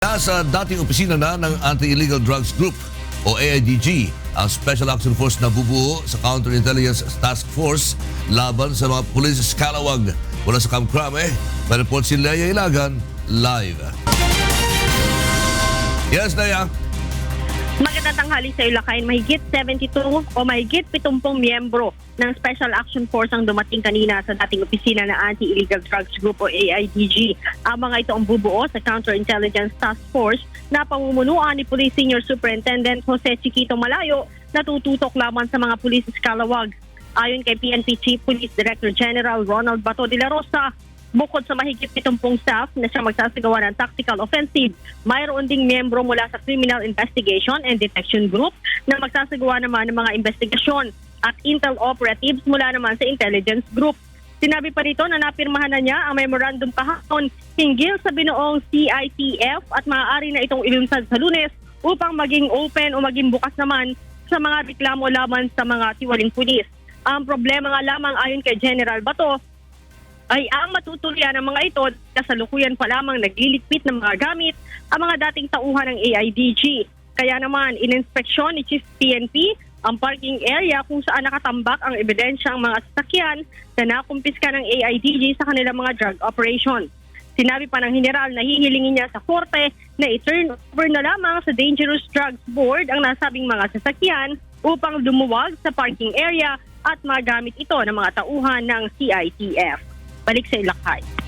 Nasa dating opisina na ng Anti-Illegal Drugs Group o AIDG ang Special Action Force na bubuo sa Counterintelligence Task Force laban sa mga pulis Scalawag. Mula sa Camp Crame, may report si Leia Ilagan live. Yes, Leia. Magandang tanghali sa Ilocay. Mahigit 72 o mahigit 70 miyembro ng Special Action Force ang dumating kanina sa dating opisina ng Anti-Illegal Drugs Group o AIDG. Ang mga ito ang bubuo sa Counterintelligence Task Force na pamumunuan ni Police Senior Superintendent Jose Chiquito Malayo na tututok laban sa mga pulis Scalawag. Ayon kay PNP Chief Police Director General Ronald Bato de la Rosa, bukod sa mahigit 70 staff na siya magsasagawa ng tactical offensive, mayroon ding miyembro mula sa Criminal Investigation and Detection Group na magsasagawa naman ng mga investigasyon at intel operatives mula naman sa Intelligence Group. Sinabi pa rito na napirmahan na niya ang memorandum kahapon hinggil sa binuong CITF at maaari na itong ilunsad sa Lunes upang maging open o maging bukas naman sa mga reklamo laban sa mga tiwaling pulis. Ang problema nga lamang ayon kay General Bato ay ang matutulyan ng mga ito kasalukuyan pa lamang nagliligpit ng mga gamit ang mga dating tauhan ng AIDG. Kaya naman ininspeksyon ni Chief PNP ang parking area kung saan nakatambak ang ebidensyang mga sasakyan na nakumpiska ng AIDG sa kanilang mga drug operation. Sinabi pa ng General na hihilingin niya sa korte na i-turn over na lamang sa Dangerous Drugs Board ang nasabing mga sasakyan upang lumuwag sa parking area at magamit ito ng mga tauhan ng CITF. Balik sa Ilocay.